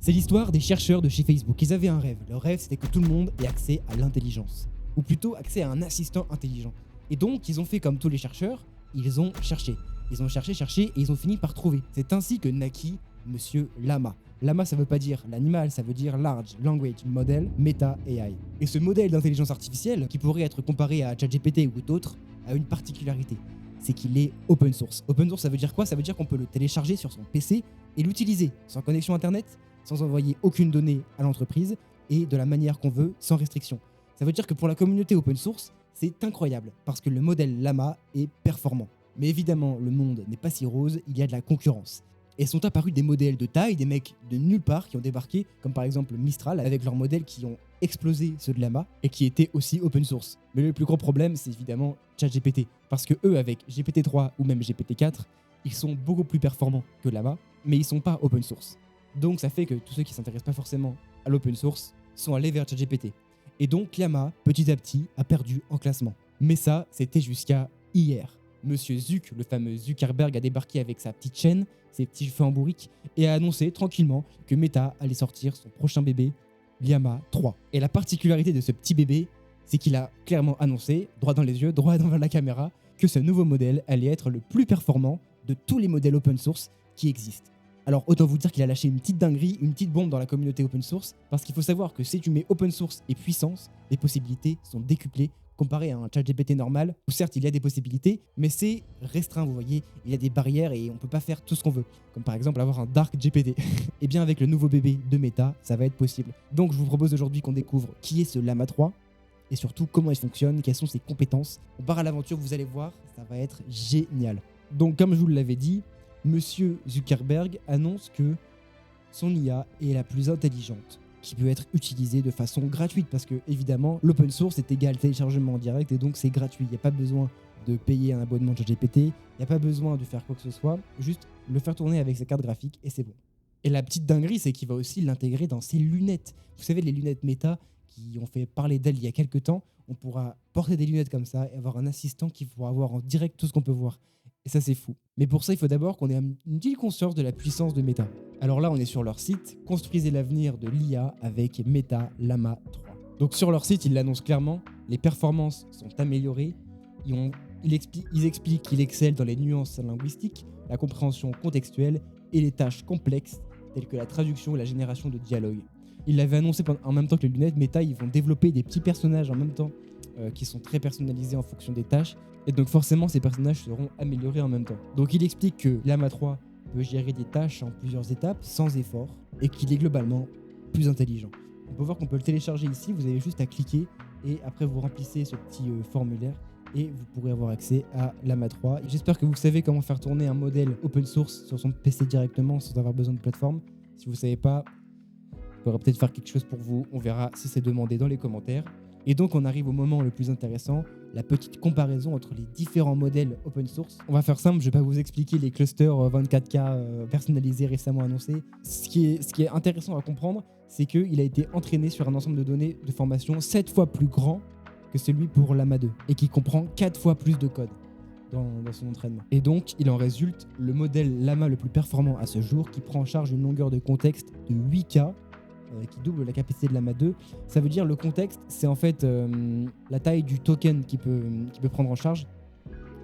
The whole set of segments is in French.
C'est l'histoire des chercheurs de chez Facebook. Ils avaient un rêve. Leur rêve, c'était que tout le monde ait accès à l'intelligence. Ou plutôt accès à un assistant intelligent. Et donc, ils ont fait comme tous les chercheurs, ils ont cherché. Ils ont cherché, cherché, et ils ont fini par trouver. C'est ainsi que naquit Monsieur Llama. Llama, ça veut pas dire l'animal, ça veut dire Large Language Model Meta AI. Et ce modèle d'intelligence artificielle, qui pourrait être comparé à ChatGPT ou d'autres, a une particularité. C'est qu'il est open source. Open source, ça veut dire quoi? Ça veut dire qu'on peut le télécharger sur son PC et l'utiliser sans connexion internet, sans envoyer aucune donnée à l'entreprise et de la manière qu'on veut, sans restriction. Ça veut dire que pour la communauté open source, c'est incroyable parce que le modèle Llama est performant. Mais évidemment, le monde n'est pas si rose, il y a de la concurrence. Et sont apparus des modèles de taille, des mecs de nulle part qui ont débarqué, comme par exemple Mistral, avec leurs modèles qui ont explosé ceux de Llama et qui étaient aussi open source. Mais le plus gros problème, c'est évidemment ChatGPT. Parce que eux, avec GPT-3 ou même GPT-4, ils sont beaucoup plus performants que Llama, mais ils sont pas open source. Donc ça fait que tous ceux qui s'intéressent pas forcément à l'open source sont allés vers ChatGPT. Et donc Llama, petit à petit, a perdu en classement. Mais ça, c'était jusqu'à hier. Monsieur Zuck, le fameux Zuckerberg, a débarqué avec sa petite chaîne, ses petits cheveux en bourrique, et a annoncé tranquillement que Meta allait sortir son prochain bébé, Llama 3. Et la particularité de ce petit bébé, c'est qu'il a clairement annoncé, droit dans les yeux, droit devant la caméra, que ce nouveau modèle allait être le plus performant de tous les modèles open source qui existent. Alors autant vous dire qu'il a lâché une petite dinguerie, une petite bombe dans la communauté open source, parce qu'il faut savoir que si tu mets open source et puissance, les possibilités sont décuplées comparé à un ChatGPT normal, où certes il y a des possibilités, mais c'est restreint, vous voyez, il y a des barrières et on peut pas faire tout ce qu'on veut, comme par exemple avoir un Dark GPT. Et bien avec le nouveau bébé de Meta, ça va être possible. Donc je vous propose aujourd'hui qu'on découvre qui est ce Llama 3, et surtout comment il fonctionne, quelles sont ses compétences. On part à l'aventure, vous allez voir, ça va être génial. Donc comme je vous l'avais dit, Monsieur Zuckerberg annonce que son IA est la plus intelligente, qui peut être utilisée de façon gratuite, parce que évidemment l'open source est égal téléchargement en direct et donc c'est gratuit. Il n'y a pas besoin de payer un abonnement de ChatGPT, il n'y a pas besoin de faire quoi que ce soit, juste le faire tourner avec ses cartes graphiques et c'est bon. Et la petite dinguerie, c'est qu'il va aussi l'intégrer dans ses lunettes. Vous savez, les lunettes Meta qui ont fait parler d'elles il y a quelques temps, on pourra porter des lunettes comme ça et avoir un assistant qui pourra voir en direct tout ce qu'on peut voir. Et ça, c'est fou. Mais pour ça, il faut d'abord qu'on ait une petite conscience de la puissance de Meta. Alors là, on est sur leur site, construisez l'avenir de l'IA avec Meta Llama 3. Donc sur leur site, ils l'annoncent clairement, les performances sont améliorées, ils expliquent qu'il excelle dans les nuances linguistiques, la compréhension contextuelle et les tâches complexes telles que la traduction et la génération de dialogues. Ils l'avaient annoncé en même temps que les lunettes, Meta, ils vont développer des petits personnages en même temps qui sont très personnalisés en fonction des tâches. Et donc forcément, ces personnages seront améliorés en même temps. Donc il explique que Llama 3 peut gérer des tâches en plusieurs étapes sans effort et qu'il est globalement plus intelligent. On peut voir qu'on peut le télécharger ici, vous avez juste à cliquer et après vous remplissez ce petit formulaire et vous pourrez avoir accès à Llama 3. J'espère que vous savez comment faire tourner un modèle open source sur son PC directement sans avoir besoin de plateforme. Si vous ne savez pas, je pourrais peut-être faire quelque chose pour vous, on verra si c'est demandé dans les commentaires. Et donc on arrive au moment le plus intéressant, la petite comparaison entre les différents modèles open source. On va faire simple, je ne vais pas vous expliquer les clusters 24K personnalisés récemment annoncés. Ce qui est intéressant à comprendre, c'est qu'il a été entraîné sur un ensemble de données de formation 7 fois plus grand que celui pour Llama 2 et qui comprend 4 fois plus de code dans son entraînement. Et donc il en résulte le modèle Llama le plus performant à ce jour qui prend en charge une longueur de contexte de 8K qui double la capacité de Llama 2. Ça veut dire le contexte, c'est en fait la taille du token qu'il peut prendre en charge.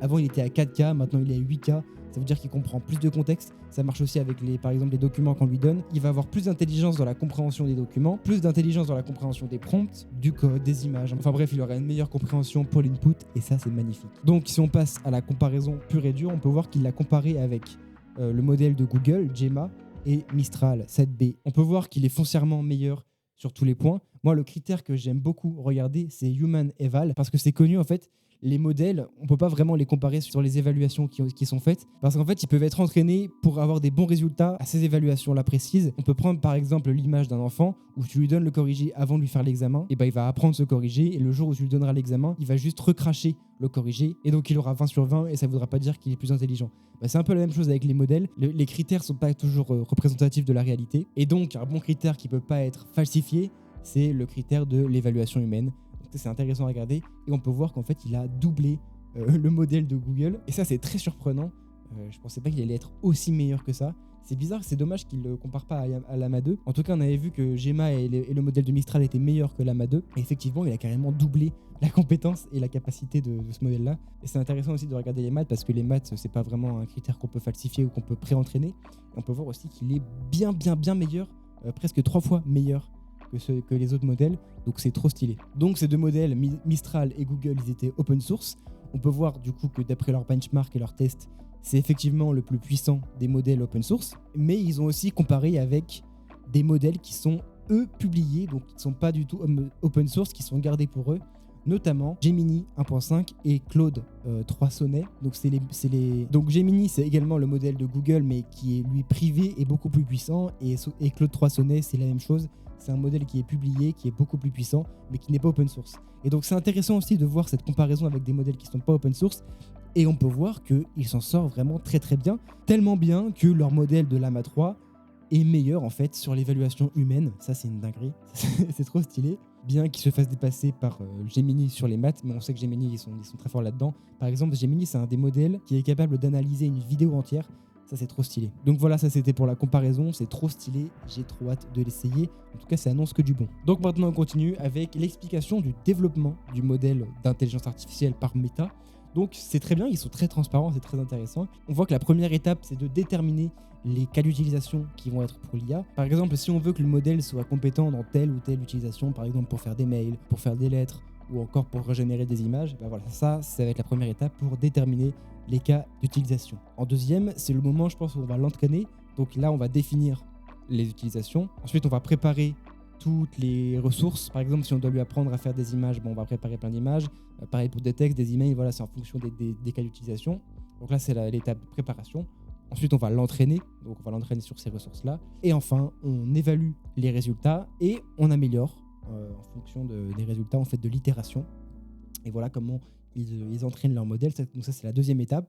Avant, il était à 4K, maintenant il est à 8K. Ça veut dire qu'il comprend plus de contexte. Ça marche aussi avec par exemple les documents qu'on lui donne. Il va avoir plus d'intelligence dans la compréhension des documents, plus d'intelligence dans la compréhension des prompts, du code, des images. Enfin bref, il aura une meilleure compréhension pour l'input et ça, c'est magnifique. Donc si on passe à la comparaison pure et dure, on peut voir qu'il l'a comparé avec le modèle de Google, Gemma, et Mistral 7B. On peut voir qu'il est foncièrement meilleur sur tous les points. Moi, le critère que j'aime beaucoup regarder, c'est Human Eval, parce que c'est connu en fait. Les modèles, on ne peut pas vraiment les comparer sur les évaluations qui sont faites, parce qu'en fait, ils peuvent être entraînés pour avoir des bons résultats à ces évaluations-là précises. On peut prendre par exemple l'image d'un enfant où tu lui donnes le corrigé avant de lui faire l'examen, et ben il va apprendre ce corrigé, et le jour où tu lui donneras l'examen, il va juste recracher le corrigé, et donc il aura 20 sur 20, et ça ne voudra pas dire qu'il est plus intelligent. C'est un peu la même chose avec les modèles. Les critères ne sont pas toujours représentatifs de la réalité, et donc un bon critère qui ne peut pas être falsifié, c'est le critère de l'évaluation humaine. C'est intéressant à regarder et on peut voir qu'en fait il a doublé le modèle de Google et ça c'est très surprenant. Je pensais pas qu'il allait être aussi meilleur que ça. C'est bizarre, c'est dommage qu'ils le comparent pas à Llama 2. En tout cas, on avait vu que Gemma et le modèle de Mistral étaient meilleurs que Llama 2. Et effectivement, il a carrément doublé la compétence et la capacité de ce modèle-là. Et c'est intéressant aussi de regarder les maths parce que les maths, c'est pas vraiment un critère qu'on peut falsifier ou qu'on peut pré-entraîner. Et on peut voir aussi qu'il est bien meilleur, presque 3 fois meilleur que les autres modèles. Donc c'est trop stylé. Donc ces deux modèles, Mistral et Google, ils étaient open source. On peut voir du coup que d'après leur benchmark et leurs tests, c'est effectivement le plus puissant des modèles open source, mais ils ont aussi comparé avec des modèles qui sont, eux, publiés, donc qui ne sont pas du tout open source, qui sont gardés pour eux, notamment Gemini 1.5 et Claude 3 Sonnet. Donc Gemini, c'est également le modèle de Google, mais qui est lui privé et beaucoup plus puissant, et Claude 3 Sonnet, c'est la même chose. C'est un modèle qui est publié, qui est beaucoup plus puissant, mais qui n'est pas open source. Et donc c'est intéressant aussi de voir cette comparaison avec des modèles qui ne sont pas open source. Et on peut voir qu'ils s'en sortent vraiment très bien. Tellement bien que leur modèle de Llama 3 est meilleur en fait sur l'évaluation humaine. Ça, c'est une dinguerie. C'est trop stylé. Bien qu'ils se fassent dépasser par Gemini sur les maths, mais on sait que Gemini, ils sont très forts là-dedans. Par exemple, Gemini, c'est un des modèles qui est capable d'analyser une vidéo entière. Ça, c'est trop stylé. Donc voilà, ça c'était pour la comparaison. C'est trop stylé. J'ai trop hâte de l'essayer. En tout cas, ça annonce que du bon. Donc maintenant, on continue avec l'explication du développement du modèle d'intelligence artificielle par Meta. Donc c'est très bien, ils sont très transparents, c'est très intéressant. On voit que la première étape, c'est de déterminer les cas d'utilisation qui vont être pour l'IA. Par exemple, si on veut que le modèle soit compétent dans telle ou telle utilisation, par exemple pour faire des mails, pour faire des lettres ou encore pour régénérer des images, ben voilà, ça va être la première étape pour déterminer les cas d'utilisation. En deuxième, c'est le moment, je pense, où on va l'entraîner. Donc là, on va définir les utilisations. Ensuite, on va préparer toutes les ressources. Par exemple, si on doit lui apprendre à faire des images, on va préparer plein d'images. Pareil pour des textes, des emails, voilà, c'est en fonction des cas d'utilisation. Donc là, c'est l'étape de préparation. Ensuite, on va l'entraîner. Donc, on va l'entraîner sur ces ressources-là. Et enfin, on évalue les résultats et on améliore en fonction des résultats, en fait, de l'itération. Et voilà comment ils entraînent leur modèle. Donc ça, c'est la deuxième étape.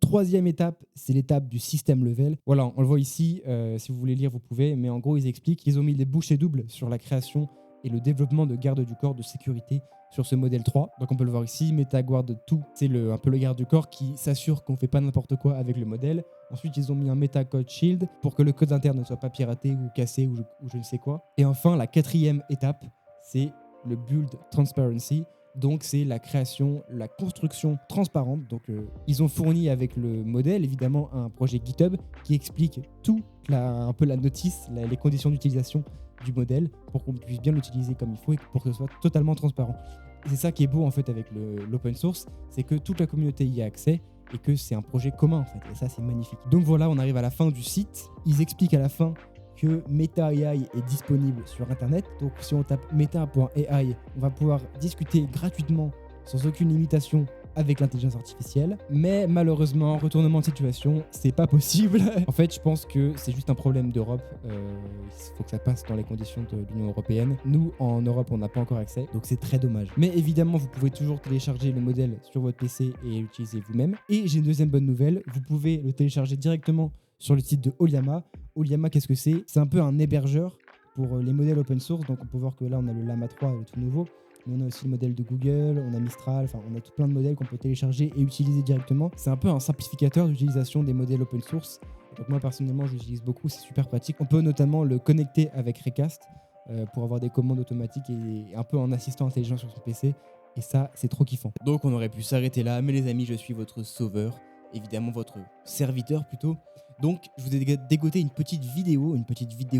Troisième étape, c'est l'étape du système level. Voilà, on le voit ici. Si vous voulez lire, vous pouvez. Mais en gros, ils expliquent qu'ils ont mis des bouchées doubles sur la création et le développement de garde du corps de sécurité sur ce modèle 3. Donc on peut le voir ici, MetaGuard 2, c'est un peu le garde du corps qui s'assure qu'on ne fait pas n'importe quoi avec le modèle. Ensuite, ils ont mis un MetaCode Shield pour que le code interne ne soit pas piraté ou cassé ou je ne sais quoi. Et enfin, la quatrième étape, c'est le Build Transparency. Donc c'est la création, la construction transparente. Donc ils ont fourni avec le modèle évidemment un projet GitHub qui explique tout, un peu la notice, les conditions d'utilisation du modèle pour qu'on puisse bien l'utiliser comme il faut et pour que ce soit totalement transparent. Et c'est ça qui est beau en fait avec l'open source, c'est que toute la communauté y a accès et que c'est un projet commun en fait. Et ça c'est magnifique. Donc voilà, on arrive à la fin du site. Ils expliquent à la fin que Meta AI est disponible sur Internet. Donc si on tape meta.ai, on va pouvoir discuter gratuitement sans aucune limitation avec l'intelligence artificielle. Mais malheureusement, retournement de situation, c'est pas possible. En fait, je pense que c'est juste un problème d'Europe. Il faut que ça passe dans les conditions de l'Union européenne. Nous, en Europe, on n'a pas encore accès. Donc c'est très dommage. Mais évidemment, vous pouvez toujours télécharger le modèle sur votre PC et l'utiliser vous-même. Et j'ai une deuxième bonne nouvelle. Vous pouvez le télécharger directement sur le site de Ollama. Ollama, qu'est-ce que c'est ? C'est un peu un hébergeur pour les modèles open source. Donc on peut voir que là, on a le Llama 3, le tout nouveau. Mais on a aussi le modèle de Google, on a Mistral, enfin on a tout plein de modèles qu'on peut télécharger et utiliser directement. C'est un peu un simplificateur d'utilisation des modèles open source. Donc moi personnellement, je l'utilise beaucoup, c'est super pratique. On peut notamment le connecter avec Recast pour avoir des commandes automatiques et un peu en assistant intelligent sur son PC. Et ça, c'est trop kiffant. Donc on aurait pu s'arrêter là, mais les amis, je suis votre sauveur. Évidemment votre serviteur plutôt. Donc je vous ai dégoté une petite vidéo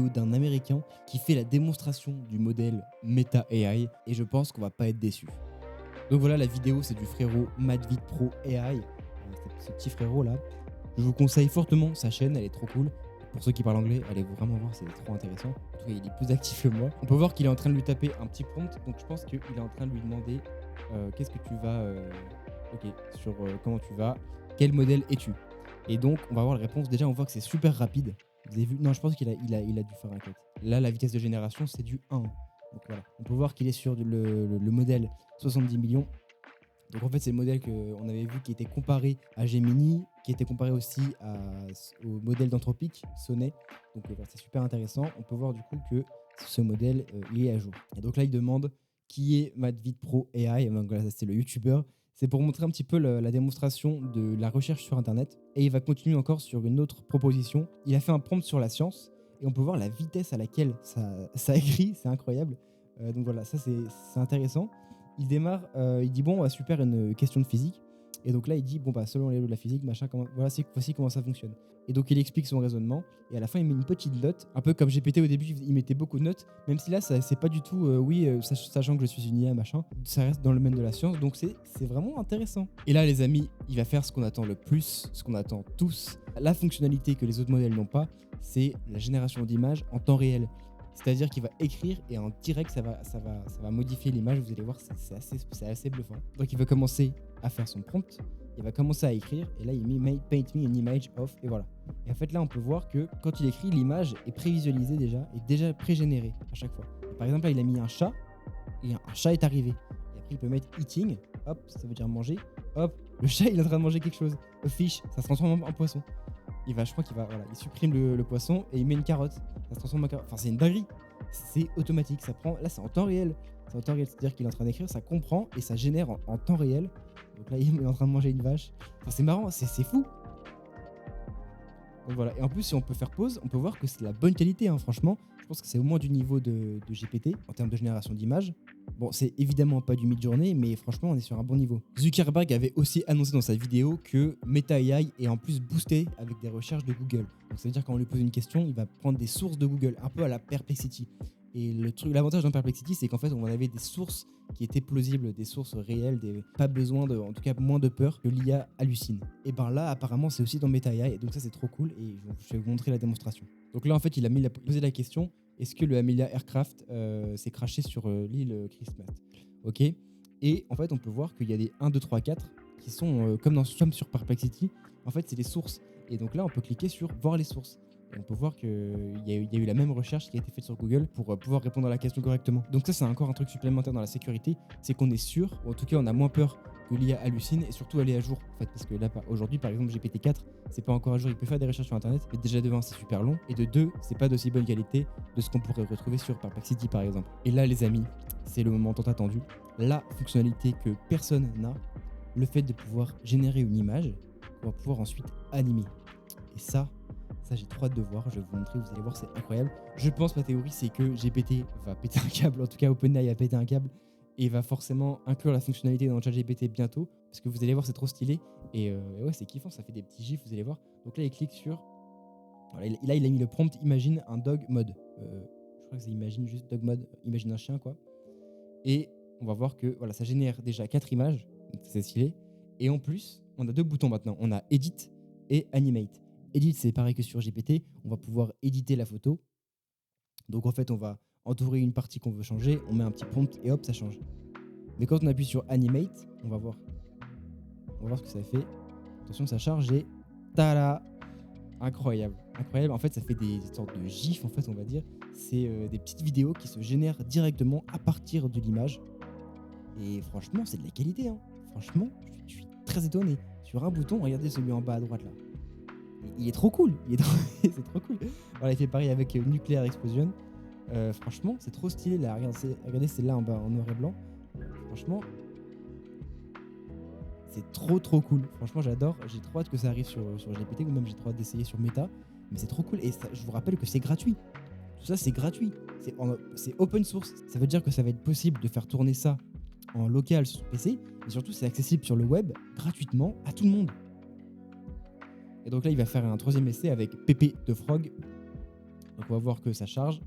d'un Américain qui fait la démonstration du modèle Meta AI et je pense qu'on va pas être déçus. Donc voilà, la vidéo c'est du frérot MadvidPro AI, ce petit frérot là. Je vous conseille fortement sa chaîne, elle est trop cool. Pour ceux qui parlent anglais, allez vraiment voir, c'est trop intéressant. En tout cas, il est plus actif que moi. On peut voir qu'il est en train de lui taper un petit prompt, donc je pense qu'il est en train de lui demander qu'est-ce que tu vas... sur comment tu vas, quel modèle es-tu. Et donc, on va voir la réponse. Déjà, on voit que c'est super rapide. Vous avez vu ? Non, je pense qu'il a dû faire un cut. Là, la vitesse de génération, c'est du 1. Donc voilà. On peut voir qu'il est sur le modèle 70 millions. Donc en fait, c'est le modèle qu'on avait vu qui était comparé à Gemini, qui était comparé aussi au modèle d'Anthropic, Sonnet. Donc voilà, c'est super intéressant. On peut voir du coup que ce modèle, il est à jour. Et donc là, il demande qui est MadvidPro AI. Donc voilà, c'est le YouTuber. C'est pour montrer un petit peu la démonstration de la recherche sur Internet. Et il va continuer encore sur une autre proposition. Il a fait un prompt sur la science et on peut voir la vitesse à laquelle ça écrit, c'est incroyable. Donc voilà, ça c'est intéressant. Il démarre, il dit bon, on va super une question de physique. Et donc là, il dit bon, bah, selon les lois de la physique, machin, voici comment ça fonctionne. Et donc il explique son raisonnement. Et à la fin, il met une petite note, un peu comme GPT au début, il mettait beaucoup de notes, même si là, c'est pas du tout, sachant que je suis une IA, machin, ça reste dans le domaine de la science, donc c'est vraiment intéressant. Et là, les amis, il va faire ce qu'on attend le plus, ce qu'on attend tous. La fonctionnalité que les autres modèles n'ont pas, c'est la génération d'images en temps réel. C'est-à-dire qu'il va écrire et en direct, ça va modifier l'image. Vous allez voir, c'est assez bluffant. Donc, il va commencer à faire son prompt. Il va commencer à écrire. Et là, il met paint me an image of. Et voilà. Et en fait, là, on peut voir que quand il écrit, l'image est prévisualisée déjà et déjà pré-générée à chaque fois. Et par exemple, là, il a mis un chat. Et un chat est arrivé. Et après, il peut mettre eating. Hop, ça veut dire manger. Hop, le chat, il est en train de manger quelque chose. A fish, ça se transforme en poisson. Il supprime le poisson et il met une carotte. Ça se transforme en carotte. Enfin, c'est une dinguerie. C'est automatique. Là, c'est en temps réel. C'est en temps réel. C'est-à-dire qu'il est en train d'écrire, ça comprend et ça génère en temps réel. Donc là, il est en train de manger une vache. Enfin, c'est marrant, c'est fou. Donc voilà. Et en plus, si on peut faire pause, on peut voir que c'est de la bonne qualité, hein, franchement. Je pense que c'est au moins du niveau de GPT en termes de génération d'images. Bon, c'est évidemment pas du mid-journée, mais franchement, on est sur un bon niveau. Zuckerberg avait aussi annoncé dans sa vidéo que Meta AI est en plus boosté avec des recherches de Google. Donc, ça veut dire quand on lui pose une question, il va prendre des sources de Google, un peu à la Perplexity. Et l'avantage dans Perplexity, c'est qu'en fait, on avait des sources qui étaient plausibles, des sources réelles, pas besoin en tout cas moins de peur que l'IA hallucine. Et ben là, apparemment, c'est aussi dans Meta AI, et donc ça, c'est trop cool, et je vais vous montrer la démonstration. Donc là, en fait, il a posé la question, est-ce que le Amelia Aircraft s'est crashé sur l'île Christmas? Ok. Et en fait, on peut voir qu'il y a des 1, 2, 3, 4 qui sont comme sur Perplexity. En fait, c'est des sources. Et donc là, on peut cliquer sur voir les sources. Et on peut voir qu'il y a eu la même recherche qui a été faite sur Google pour pouvoir répondre à la question correctement. Donc ça, c'est encore un truc supplémentaire dans la sécurité, c'est qu'on est sûr, ou en tout cas, on a moins peur que l'IA hallucine et surtout aller à jour. En fait, parce que là, aujourd'hui, par exemple, GPT-4, c'est pas encore à jour. Il peut faire des recherches sur Internet, mais déjà de 1, c'est super long. Et de 2, c'est pas d'aussi bonne qualité de ce qu'on pourrait retrouver sur Perplexity, par exemple. Et là, les amis, c'est le moment tant attendu. La fonctionnalité que personne n'a, le fait de pouvoir générer une image qu'on va pouvoir ensuite animer. Et ça, j'ai trop hâte de voir, je vais vous montrer, vous allez voir, c'est incroyable. Je pense, ma théorie, c'est que GPT va péter un câble, en tout cas OpenAI va péter un câble, et va forcément inclure la fonctionnalité dans ChatGPT bientôt, parce que vous allez voir, c'est trop stylé, et ouais, c'est kiffant, ça fait des petits gifs, vous allez voir. Donc là, il clique sur... Voilà, là, il a mis le prompt, imagine un dog mode. Je crois que c'est imagine juste dog mode, imagine un chien, quoi. Et on va voir que voilà, ça génère déjà 4 images, donc c'est stylé, et en plus, on a 2 boutons maintenant, on a Edit et Animate. Edit, c'est pareil que sur GPT, on va pouvoir éditer la photo. Donc en fait, on va entourer une partie qu'on veut changer, on met un petit prompt et hop, ça change. Mais quand on appuie sur Animate, on va voir ce que ça fait. Attention, ça charge et tada! Incroyable, incroyable. En fait, ça fait des sortes de gifs, en fait, on va dire. C'est des petites vidéos qui se génèrent directement à partir de l'image. Et franchement, c'est de la qualité, hein. Franchement, je suis très étonné. Sur un bouton, regardez celui en bas à droite là. Il est trop cool, c'est trop cool. Voilà, il fait pareil avec Nuclear Explosion. Franchement, c'est trop stylé là. Regardez celle-là en bas en noir et blanc. Franchement, c'est trop cool. Franchement, j'adore. J'ai trop hâte que ça arrive sur GPT ou même j'ai trop hâte d'essayer sur Meta. Mais c'est trop cool et ça, je vous rappelle que c'est gratuit. Tout ça, c'est gratuit. C'est open source. Ça veut dire que ça va être possible de faire tourner ça en local sur PC. Et surtout, c'est accessible sur le web gratuitement à tout le monde. Et donc là, il va faire un 3e essai avec Pépé de Frog. Donc on va voir que ça charge.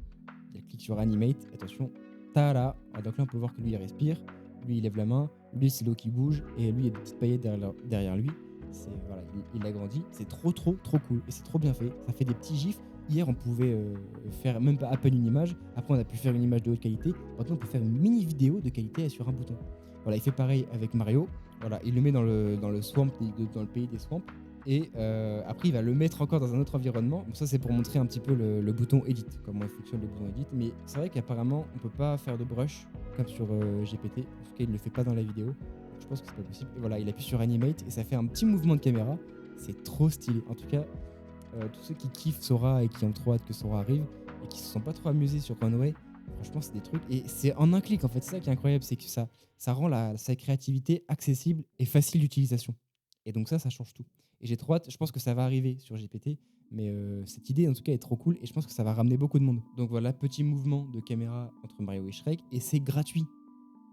Il clique sur Animate. Attention. Tada. Donc là, on peut voir que lui, il respire. Lui, il lève la main. Lui, c'est l'eau qui bouge. Et lui, il y a des petites paillettes derrière lui. Voilà, il agrandit. C'est trop cool. Et c'est trop bien fait. Ça fait des petits gifs. Hier, on pouvait faire même pas à peine une image. Après, on a pu faire une image de haute qualité. Maintenant, on peut faire une mini vidéo de qualité sur un bouton. Voilà, il fait pareil avec Mario. Voilà, il le met dans le swamp, dans le pays des swamps. Et après, il va le mettre encore dans un autre environnement. Donc ça, c'est pour montrer un petit peu le bouton Edit, comment fonctionne le bouton Edit. Mais c'est vrai qu'apparemment, on peut pas faire de brush comme sur GPT. En tout cas, il le fait pas dans la vidéo. Donc, je pense que c'est pas possible. Et voilà, il appuie sur Animate et ça fait un petit mouvement de caméra. C'est trop stylé. En tout cas, tous ceux qui kiffent Sora et qui ont trop hâte que Sora arrive et qui se sont pas trop amusés sur Runway, Franchement, c'est des trucs. Et c'est en un clic, en fait. C'est ça qui est incroyable, c'est que ça rend sa créativité accessible et facile d'utilisation. Et donc ça change tout. Et j'ai trop hâte. Je pense que ça va arriver sur GPT. Mais cette idée, en tout cas, est trop cool. Et je pense que ça va ramener beaucoup de monde. Donc voilà, petit mouvement de caméra entre Mario et Shrek. Et c'est gratuit.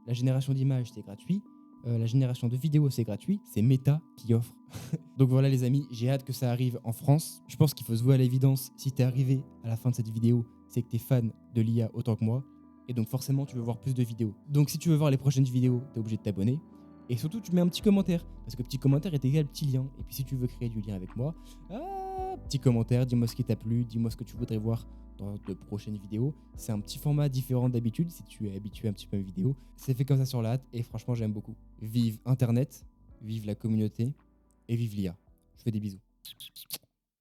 La génération d'images, c'est gratuit. La génération de vidéos, c'est gratuit. C'est Meta qui offre. Donc voilà les amis, j'ai hâte que ça arrive en France. Je pense qu'il faut se voir à l'évidence. Si t'es arrivé à la fin de cette vidéo, c'est que t'es fan de l'IA autant que moi. Et donc forcément, tu veux voir plus de vidéos. Donc si tu veux voir les prochaines vidéos, t'es obligé de t'abonner. Et surtout, tu mets un petit commentaire. Parce que petit commentaire est égal petit lien. Et puis si tu veux créer du lien avec moi, petit commentaire, dis-moi ce qui t'a plu, dis-moi ce que tu voudrais voir dans de prochaines vidéos. C'est un petit format différent d'habitude si tu es habitué un petit peu à mes vidéos. C'est fait comme ça sur la hâte et franchement j'aime beaucoup. Vive Internet, vive la communauté et vive l'IA. Je fais des bisous.